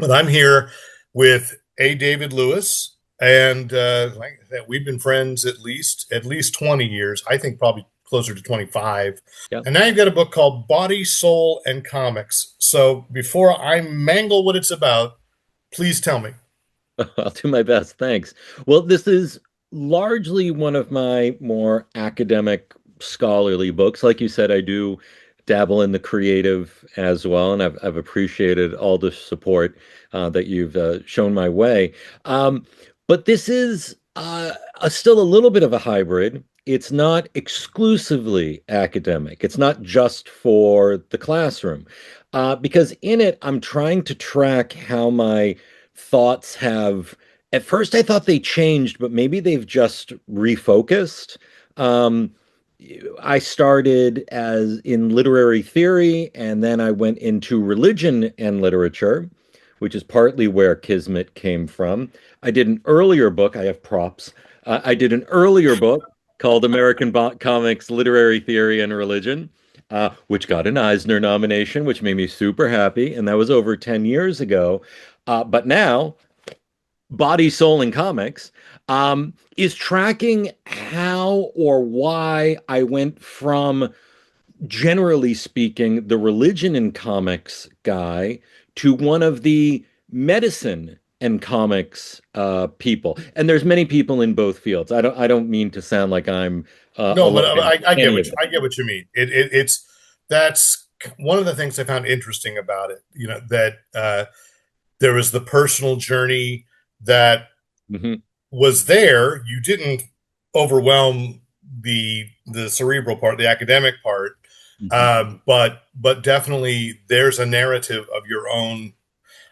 But I'm here with A. David Lewis, and like I said, we've been friends at least 20 years. I think probably closer to 25. Yeah, And now you've got a book called Body, Soul, and Comics. So before I mangle what it's about, please tell me. I'll do my best. Thanks. Well, this is largely one of my more academic, scholarly books. Like you said, I do dabble in the creative as well, and I've appreciated all the support that you've shown my way. But this is still a little bit of a hybrid. It's not exclusively academic. It's not just for the classroom, because in it, I'm trying to track how my thoughts have at first I thought they changed, but maybe they've just refocused. Um, I started as in literary theory, and then I went into religion and literature, which is partly where Kismet came from. I did an earlier book, I have props. I did an earlier book called American Comics Literary Theory and Religion, which got an Eisner nomination, which made me super happy. And that was over 10 years ago. But now, Body, Soul, and Comics is tracking how or why I went from, generally speaking, the religion and comics guy to one of the medicine and comics people. And there's many people in both fields. I don't mean to sound like I'm No, but alone I in get any what of I get what you mean. It's that's one of the things I found interesting about it. That there was the personal journey that it. Hmm. was there. You didn't overwhelm the cerebral part, the academic part, Hmm. but definitely there's a narrative of your own.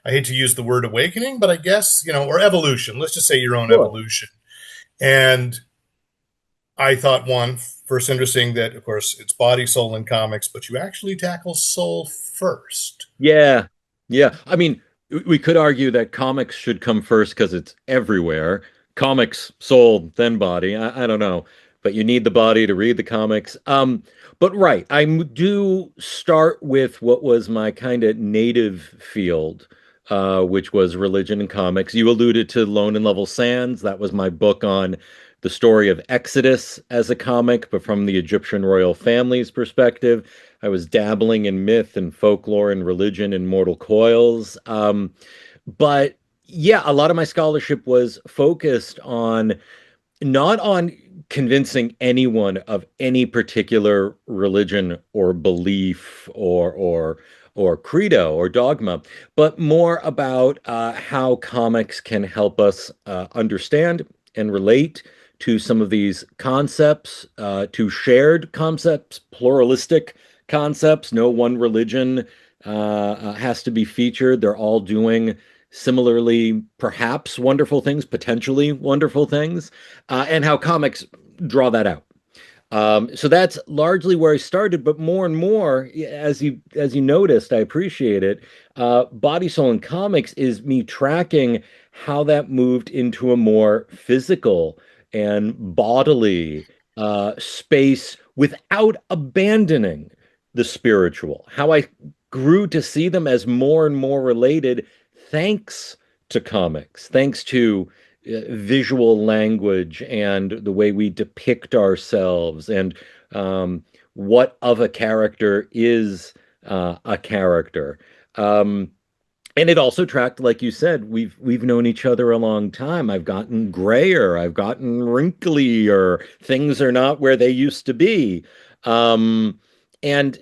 I hate to use the word awakening, but I guess or evolution. Let's just say your own Sure. evolution. And I thought one first interesting that of course it's body, soul, and comics, but you actually tackle soul first. Yeah. Yeah. I mean, we could argue that comics should come first because it's everywhere. Comics, soul, then body. I don't know. But you need the body to read the comics. But right, do start with what was my kind of native field, which was religion and comics. You alluded to Lone and Level Sands. That was my book on the story of Exodus as a comic, but from the Egyptian royal family's perspective. I was dabbling in myth and folklore and religion and Mortal Coils. But yeah, a lot of my scholarship was focused on not on convincing anyone of any particular religion or belief or credo or dogma, but more about how comics can help us understand and relate to some of these concepts, to shared concepts, pluralistic concepts. No one religion has to be featured. They're all doing similarly, perhaps wonderful things, potentially wonderful things, and how comics draw that out. So that's largely where I started, but more and more, as you noticed, I appreciate it. Body, Soul, and Comics is me tracking how that moved into a more physical and bodily space without abandoning the spiritual. How I grew to see them as more and more related, thanks to comics, thanks to visual language and the way we depict ourselves and what of a character is a character. Um, and it also tracked, like you said, we've known each other a long time. I've gotten grayer, I've gotten wrinklier. Things are not where they used to be. And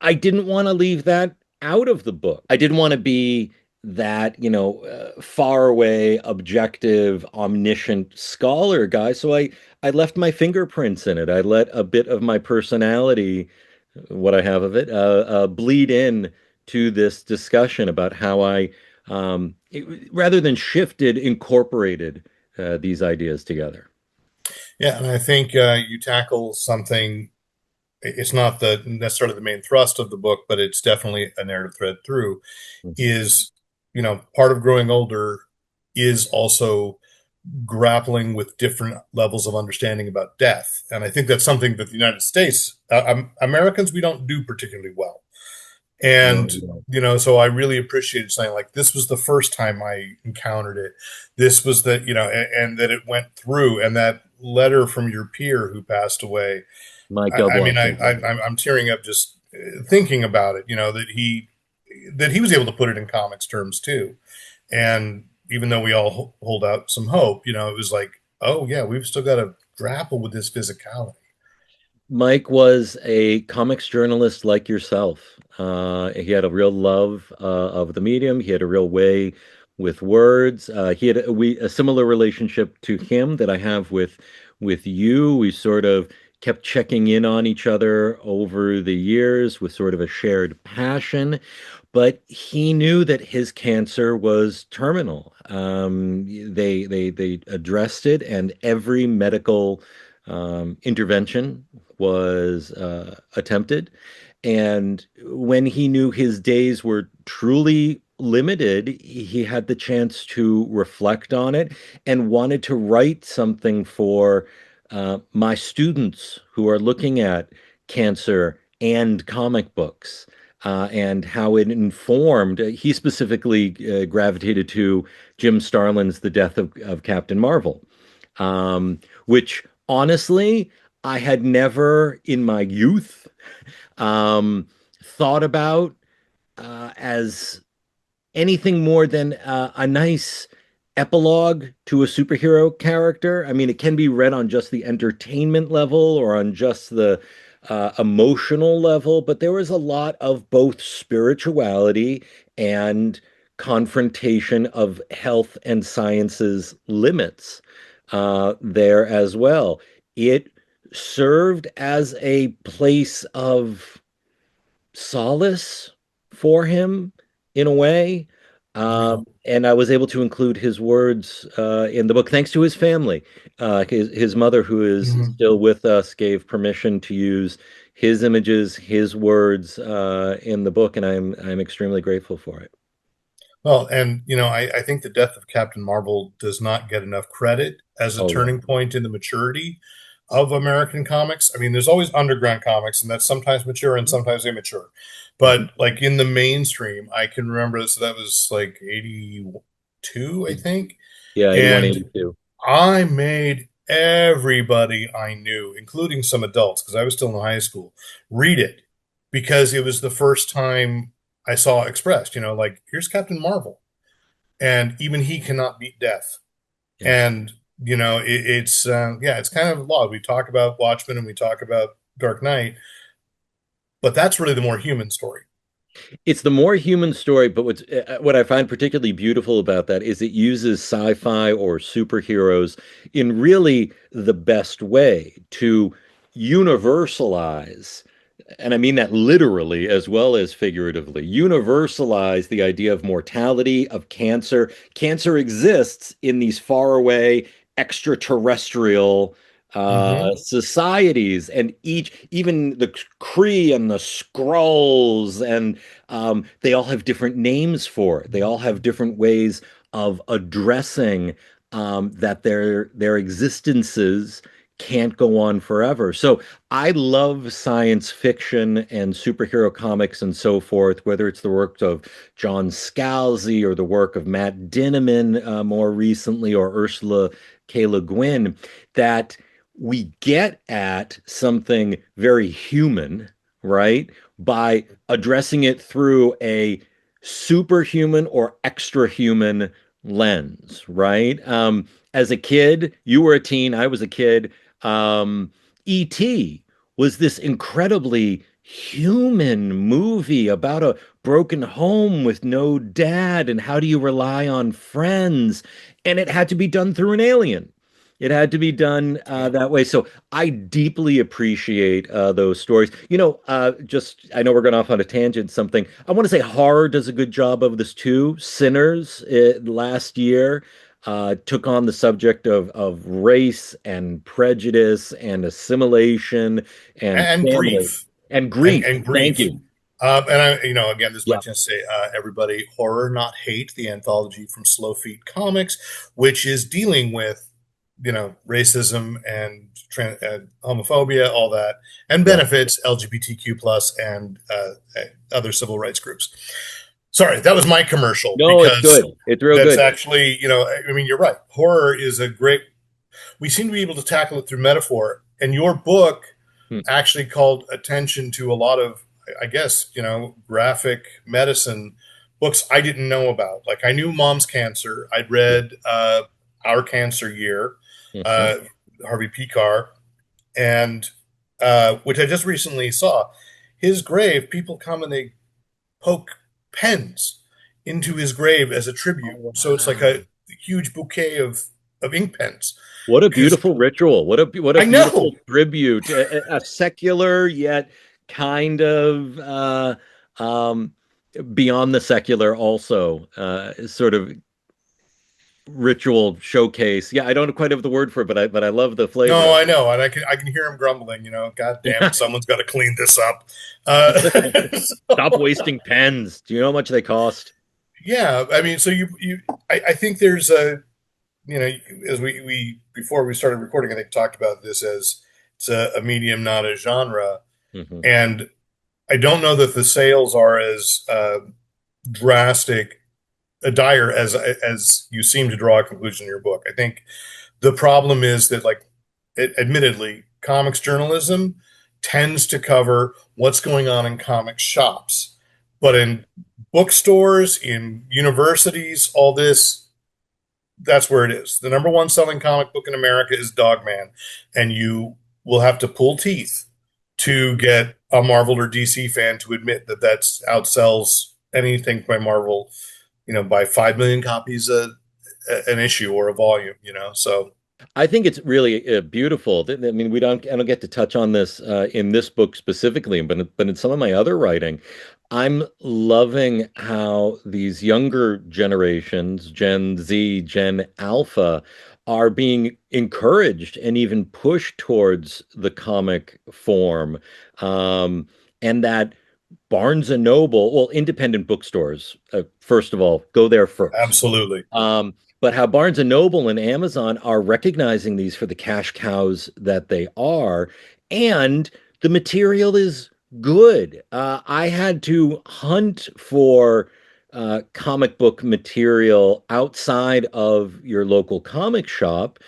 I didn't want to leave that out of the book. I didn't want to be that, far away, objective, omniscient scholar guy. So I left my fingerprints in it. I let a bit of my personality, what I have of it, bleed in to this discussion about how rather than shifted, incorporated these ideas together. Yeah, and I think you tackle something. It's not the necessarily the main thrust of the book, but it's definitely a narrative thread through. Is part of growing older is also grappling with different levels of understanding about death, and I think that's something that the United States, Americans, we don't do particularly well. And, Right. so I really appreciated saying, like, this was the first time I encountered it. This was the, and that it went through, and that letter from your peer who passed away. My I double mean, entendre. I'm tearing up just thinking about it, that he was able to put it in comics terms too. And even though we all hold out some hope, it was like, oh yeah, we've still got to grapple with this physicality. Mike was a comics journalist like yourself. He had a real love of the medium. He had a real way with words. He had a similar relationship to him that I have with you. We sort of kept checking in on each other over the years with sort of a shared passion. But he knew that his cancer was terminal. They addressed it, and every medical intervention was attempted. And when he knew his days were truly limited, he had the chance to reflect on it and wanted to write something for my students who are looking at cancer and comic books. And how it informed. He specifically gravitated to Jim Starlin's The Death of Captain Marvel, which honestly, I had never in my youth um, thought about as anything more than a nice epilogue to a superhero character. I mean, it can be read on just the entertainment level or on just the emotional level, but there was a lot of both spirituality and confrontation of health and science's limits there as well. It served as a place of solace for him in a way. Yeah. And I was able to include his words in the book, thanks to his family. His mother, who is Mhm. still with us, gave permission to use his images, his words in the book, and I'm extremely grateful for it. Well, and I think the death of Captain Marvel does not get enough credit as a Oh yeah. turning point in the maturity of American comics. I mean, there's always underground comics, and that's sometimes mature and sometimes immature. Mhm. But like in the mainstream, I can remember, so that was like 82, I think. Yeah, 81, And 82. I made everybody I knew, including some adults, because I was still in high school, read it because it was the first time I saw expressed, like, here's Captain Marvel, and even he cannot beat death. Yeah. And, yeah, it's kind of a lot. We talk about Watchmen and we talk about Dark Knight, but that's really the more human story. It's the more human story, but what I find particularly beautiful about that is it uses sci-fi or superheroes in really the best way to universalize, and I mean that literally as well as figuratively, universalize the idea of mortality, of cancer. Cancer exists in these faraway extraterrestrial Hmm. societies, and even the Kree and the Skrulls, and they all have different names for it. They all have different ways of addressing that their existences can't go on forever. So I love science fiction and superhero comics and so forth, whether it's the work of John Scalzi or the work of Matt Dinniman more recently, or Ursula K. Le Guin, that we get at something very human, right? By addressing it through a superhuman or extra human lens, right? As a kid, you were a teen, I was a kid. E.T. was this incredibly human movie about a broken home with no dad, and how do you rely on friends? And it had to be done through an alien. It had to be done Yeah. that way. So I deeply appreciate those stories. Just I know we're going off on a tangent. Something I want to say, horror does a good job of this too. Sinners last year took on the subject of race and prejudice and assimilation and And family grief. and and grief. and Thank grief. you. And again, this is my Yeah. chance to say, everybody, Horror Not Hate, the anthology from Slow Feet Comics, which is dealing with racism and homophobia, all that, and Yeah. benefits LGBTQ plus and other civil rights groups. Sorry, that was my commercial No, it's because good. It's real that's good. actually, I mean, you're right. Horror is a great, we seem to be able to tackle it through metaphor. And your book Hmm. actually called attention to a lot of, I guess, graphic medicine books I didn't know about. Like I knew Mom's Cancer. I'd Yeah. read Our Cancer Year, Mhm. uh, Harvey Pekar, and which I just recently saw. His grave, people come and they poke pens into his grave as a tribute. Oh, So it's like wow. a huge bouquet of ink pens. What a Because beautiful ritual. What a I beautiful know, tribute. A secular yet kind of beyond the secular also sort of ritual showcase. Yeah, I don't quite have the word for it, but I love the flavor no, of I know, and I can hear him grumbling. God damn it, it. someone's got to clean this up. Uh, Stop so, wasting pens. Do you know how much they cost? yeah, I mean, so I think there's a you know as we before we started recording, I think talked about this as it's a medium, not a genre, Hmm. and I don't know that the sales are as drastic, dire as you seem to draw a conclusion in your book. I think the problem is that, like, admittedly, comics journalism tends to cover what's going on in comic shops, but in bookstores, in universities, all this, that's where it is. The number one selling comic book in America is Dogman, and you will have to pull teeth to get a Marvel or DC fan to admit that that's outsells anything by Marvel, by 5 million copies an issue or a volume. So I think it's really beautiful. I mean, I don't get to touch on this in this book specifically, but in some of my other writing, I'm loving how these younger generations, Gen Z, Gen Alpha, are being encouraged and even pushed towards the comic form. Um, and that Barnes and Noble, well, independent bookstores, first of all, go there first. absolutely. But how Barnes and Noble and Amazon are recognizing these for the cash cows that they are, and the material is good. I had to hunt for comic book material outside of your local comic shop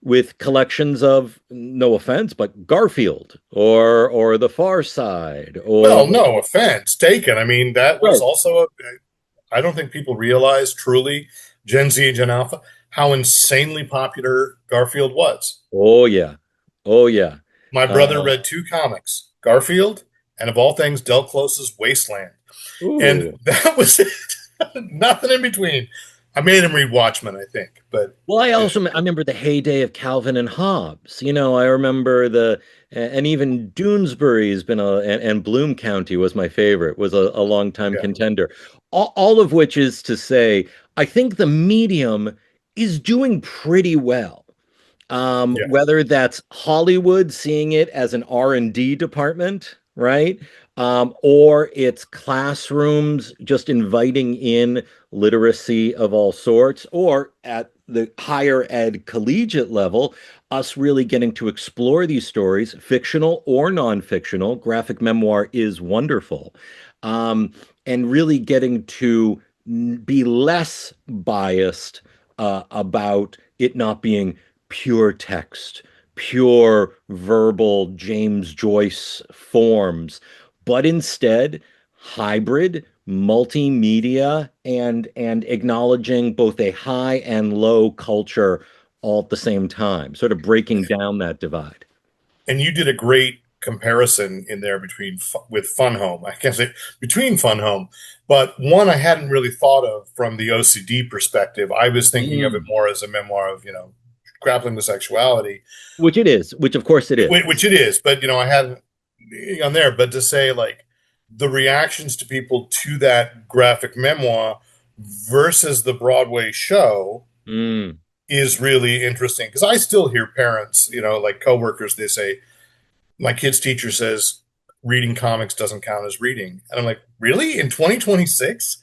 with collections of, no offense, but Garfield or The Far Side or Well, no offense taken. I mean, that was right. also I don't think people realize truly, Gen Z and Gen Alpha, how insanely popular Garfield was. Oh yeah, oh yeah. My brother Uh, read two comics, Garfield and, of all things, Del Close's Wasteland. And ooh. that was it. Nothing in between. I made him read Watchmen, I think. But Well, I remember the heyday of Calvin and Hobbes. I remember and even Doonesbury's been and Bloom County was my favorite, was a long time yeah, contender. All of which is to say, I think the medium is doing pretty well. yeah. Whether that's Hollywood seeing it as an R&D department, right? Or it's classrooms just inviting in literacy of all sorts, or at the higher ed collegiate level, us really getting to explore these stories, fictional or non-fictional. Graphic memoir is wonderful. Um, and really getting to be less biased about it not being pure text, pure verbal James Joyce forms, but instead hybrid, multimedia, and acknowledging both a high and low culture all at the same time, sort of breaking down that divide. And you did a great comparison in there with Fun Home. I can't say between Fun Home, but one I hadn't really thought of from the OCD perspective. I was thinking of it Mm. more as a memoir of grappling with sexuality, Which it is, which of course it which is. it is. But I hadn't on there. But to say, like, the reactions to people to that graphic memoir versus the Broadway show Mm. is really interesting because I still hear parents, like coworkers, they say, my kid's teacher says reading comics doesn't count as reading. And I'm like, really? In 2026?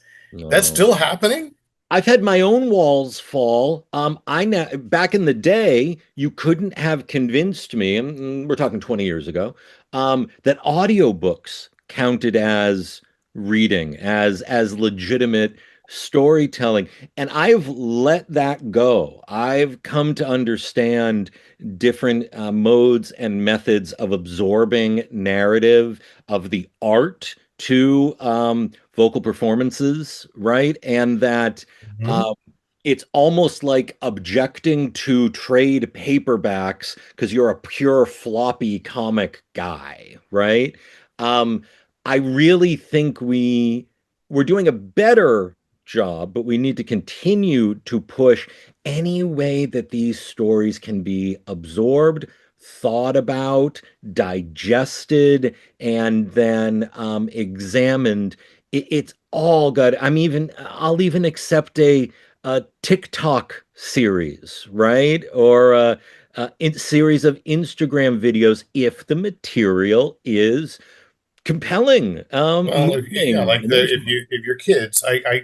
That's No. still happening? I've had my own walls fall. I now back in the day, you couldn't have convinced me, and we're talking 20 years ago, that audiobooks counted as reading, as legitimate storytelling. And I've let that go. I've come to understand different modes and methods of absorbing narrative, of the art to vocal performances, right? And that Mhm. uh, it's almost like objecting to trade paperbacks because you're a pure floppy comic guy, right? Um, I really think we're doing a better job, but we need to continue to push any way that these stories can be absorbed, thought about, digested, and then examined. It's all good. I'll even accept a TikTok series, right? Or a series of Instagram videos if the material is compelling, Well, yeah, moving, like emotional. if your kids, I I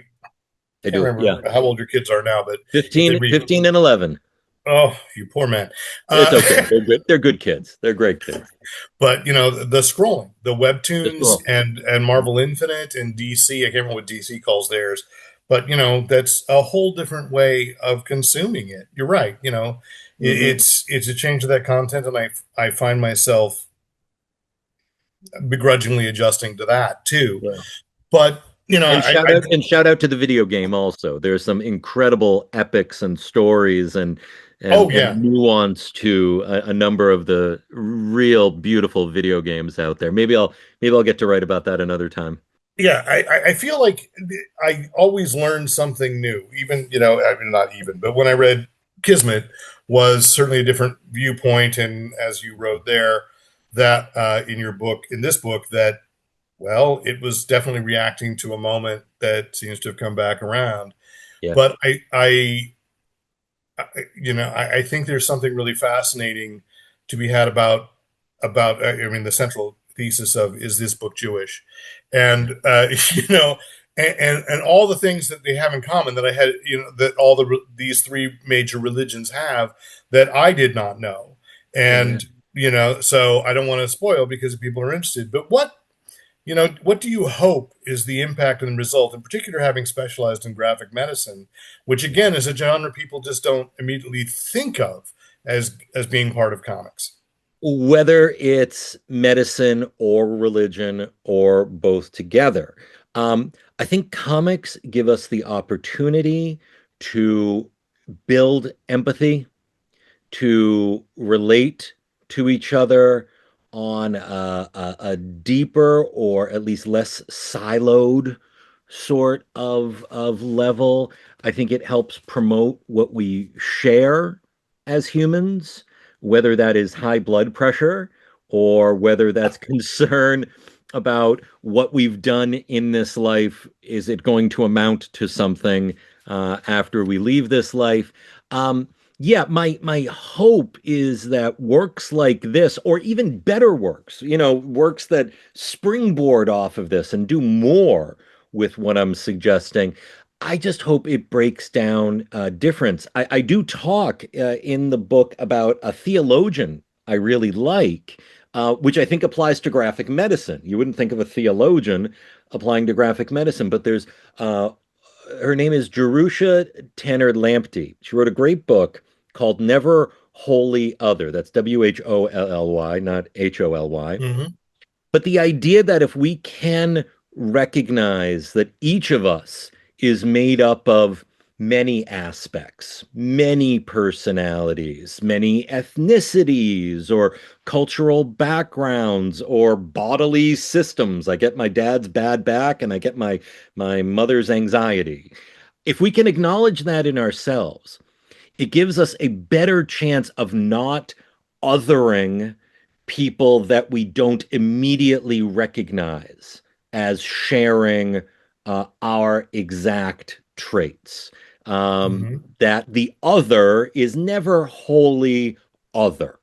can't do. Yeah. remember how old your kids are now, but if they 15, read, 15 and 11. oh, you poor man. It's Uh, okay. They're good. They're good kids. They're great kids. but the scrolling, the Just webtoons roll. and Marvel Infinite and DC, I can't remember what DC calls theirs, but that's a whole different way of consuming it. You're right. Hmm. It's a change of that content, and I find myself begrudgingly adjusting to that too. Yeah. But And shout I out and shout out to the video game also. There's some incredible epics and stories oh and yeah, nuance to a number of the real beautiful video games out there. Maybe I'll get to write about that another time. yeah, I feel like I always learn something new. Even I mean, not even, but when I read Kismet, was certainly a different viewpoint, and as you wrote there, that in your book, in this book, that well, it was definitely reacting to a moment that seems to have come back around. Yeah. But I think there's something really fascinating to be had about I mean the central thesis of is this book Jewish, and and all the things that they have in common that I had that all these three major religions have that I did not know, Yeah. and so I don't want to spoil because people are interested. But what do you hope is the impact and result, in particular, having specialized in graphic medicine, which again is a genre people just don't immediately think of as being part of comics? Whether it's medicine or religion or both together. I think comics give us the opportunity to build empathy, to relate to each other on a deeper or at least less siloed sort of level. I think it helps promote what we share as humans, whether that is high blood pressure or whether that's concern about what we've done in this life. Is it going to amount to something after we leave this life? Um, yeah, my hope is that works like this, or even better works, works that springboard off of this and do more with what I'm suggesting. I just hope it breaks down difference. I do talk in the book about a theologian I really like, which I think applies to graphic medicine. You wouldn't think of a theologian applying to graphic medicine, but there's uh, her name is Jerusha Tanner Lamptey. She wrote a great book called Never Wholly Other. That's Wholly, not Holy. Hmm. But the idea that if we can recognize that each of us is made up of many aspects, many personalities, many ethnicities, or cultural backgrounds, or bodily systems. I get my dad's bad back and I get my mother's anxiety. If we can acknowledge that in ourselves, it gives us a better chance of not othering people that we don't immediately recognize as sharing our exact traits. Hmm. That the other is never wholly other.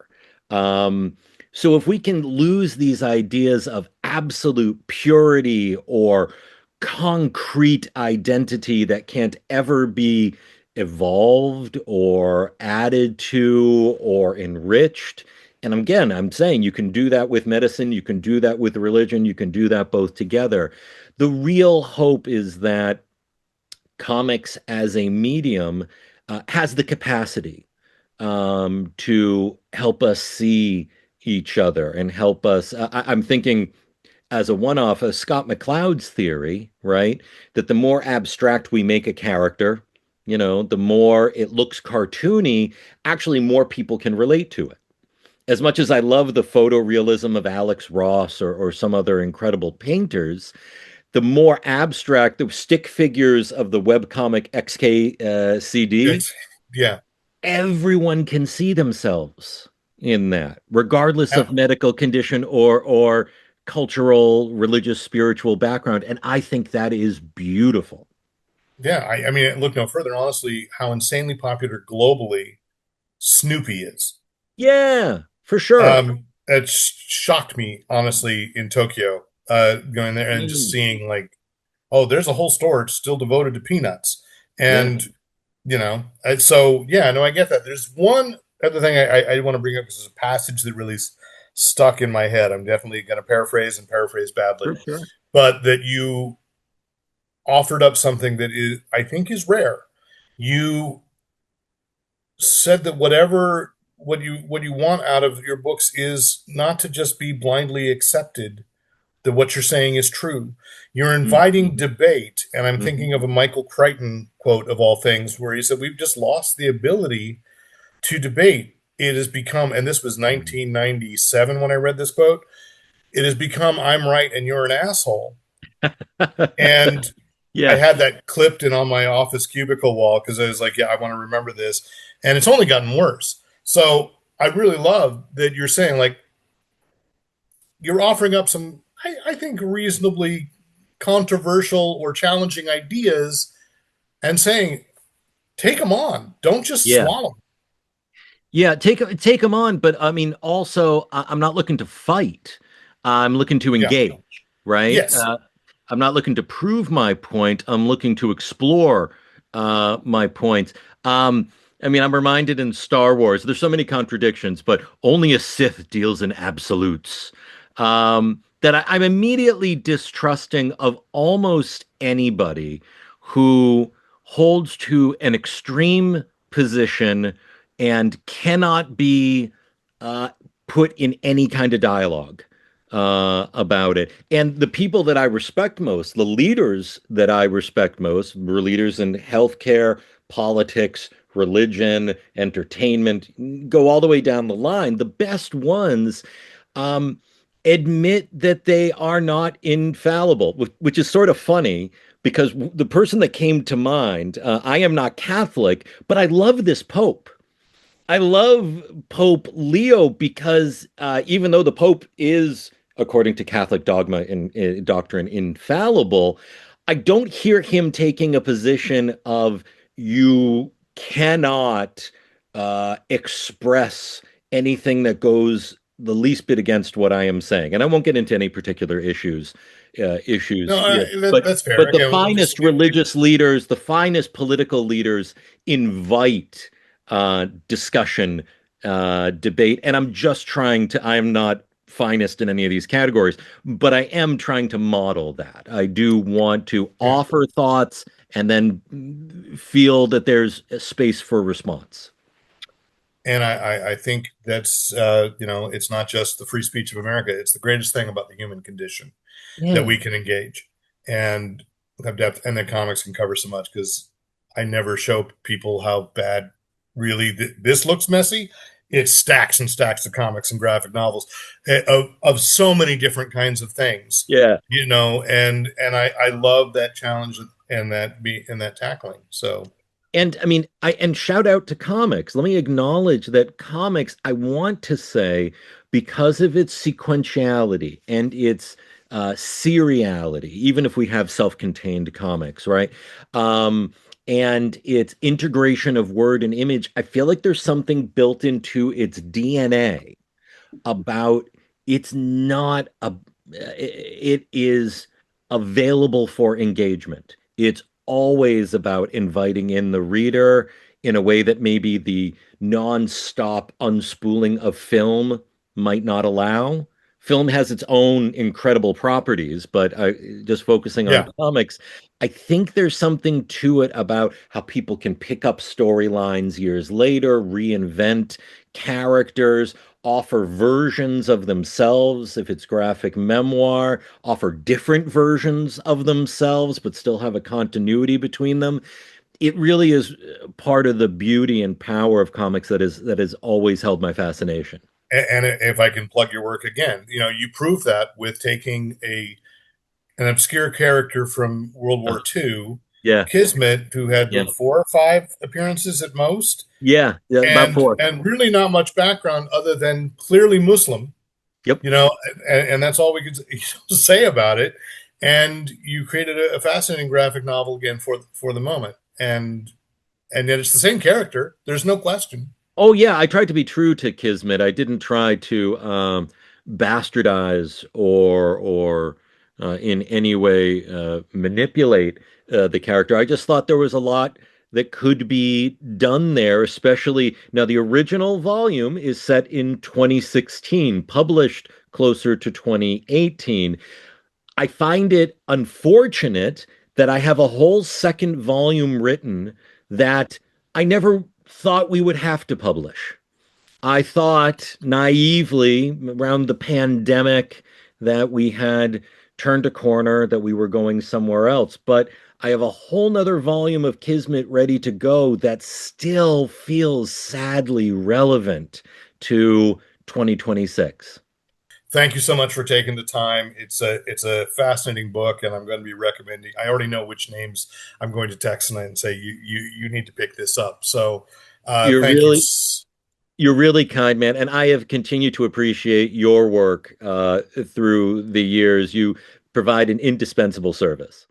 Um, so if we can lose these ideas of absolute purity or concrete identity that can't ever be evolved or added to or enriched. And again, I'm saying you can do that with medicine, you can do that with religion, you can do that both together. The real hope is that comics as a medium has the capacity to help us see each other and help us. I'm thinking as a one-off, Scott McCloud's theory, right? That the more abstract we make a character, the more it looks cartoony, actually more people can relate to it. As much as I love the photorealism of Alex Ross or some other incredible painters, the more abstract, the stick figures of the webcomic XKCD, It's, yeah. everyone can see themselves in that, regardless of Uh, medical condition or cultural, religious, spiritual background. And I think that is beautiful. yeah. I mean, look no further. Honestly, how insanely popular globally Snoopy is. Yeah, for sure. It shocked me, honestly, in Tokyo, going there and just Mm. seeing like, oh, there's a whole store still devoted to peanuts. Yeah, And, and so, yeah, no, I get that. There's one other thing I want to bring up because there's a passage that really stuck in my head. I'm definitely going to paraphrase and paraphrase badly, for sure. but that you offered up something that is, I think, is rare. You said that what you want out of your books is not to just be blindly accepted that what you're saying is true. You're inviting Mhm. debate, and I'm Mhm. thinking of a Michael Crichton quote of all things, where he said, "We've just lost the ability to debate. It has become," and this was Mhm. 1997 when I read this quote. It has become, "I'm right and you're an asshole." And I Yeah, had that clipped in on my office cubicle wall because I was like, yeah, I want to remember this. And it's only gotten worse. So I really love that you're saying, like, you're offering up some, I think, reasonably controversial or challenging ideas and saying, take them on. Don't just yeah. swallow them. Yeah, take them on, but I mean, also, I'm not looking to fight. I'm looking to Yeah. engage, right? Yes. I'm not looking to prove my point. I'm looking to explore my points. Um, I mean, I'm reminded in Star Wars, there's so many contradictions, but only a Sith deals in absolutes. That I'm immediately distrusting of almost anybody who holds to an extreme position and cannot be uh, put in any kind of dialogue about it. And the people that I respect most, the leaders that I respect most, were leaders in healthcare, politics, religion, entertainment, go all the way down the line. The best ones um, admit that they are not infallible, which is sort of funny because the person that came to mind, I am not Catholic, but I love this Pope. I love Pope Leo because even though the Pope is, according to Catholic dogma and doctrine, infallible, I don't hear him taking a position of you cannot express anything that goes the least bit against what I am saying. And I won't get into any particular No, issues here, that's fair. but the Again, finest religious leaders, the finest political leaders invite discussion, debate. And I'm just trying to, I'm not finest in any of these categories, but I am trying to model that. I do want to yeah. offer thoughts and then feel that there's a space for response. And I think that's, it's not just the free speech of America. It's the greatest thing about the human condition that Yeah. we can engage and have depth, and that comics can cover so much because I never show people how bad really this looks messy. It's stacks and stacks of comics and graphic novels of so many different kinds of things, Yeah. and I love that challenge and that tackling. So And I mean, and shout out to comics. Let me acknowledge that comics, I want to say, because of its sequentiality and its seriality, even if we have self-contained comics, right? Um, and its integration of word and image, I feel like there's something built into its DNA about it's not a, it is. available for engagement. It's always about inviting in the reader in a way that maybe the non-stop unspooling of film might not allow. Film has its own incredible properties, but just focusing on Yeah. comics, I think there's something to it about how people can pick up storylines years later, reinvent characters, offer versions of themselves if it's graphic memoir, offer different versions of themselves, but still have a continuity between them. It really is part of the beauty and power of comics that has always held my fascination. And if I can plug your work again, you prove that with taking a an obscure character from World Uh, War II, yeah, Kismet, who had yeah, 4 or 5 appearances at most, yeah, yeah, about and four. and really not much background other than clearly Muslim, Yep. you know, and that's all we could say about it. And you created a fascinating graphic novel again for the moment, and yet it's the same character. There's no question. Oh yeah, I tried to be true to Kismet. I didn't try to bastardize or in any way manipulate the character. I just thought there was a lot that could be done there, especially now the original volume is set in 2016, published closer to 2018. I find it unfortunate that I have a whole second volume written that I never thought we would have to publish. I thought naively around the pandemic that we had turned a corner, that we were going somewhere else. But I have a whole nother volume of Kismet ready to go that still feels sadly relevant to 2026. Thank you so much for taking the time. It's a fascinating book, and I'm going to be recommending. I already know which names I'm going to text tonight and say you need to pick this up. So, You're thank you. really You're really kind, man, and I have continued to appreciate your work through the years. You provide an indispensable service.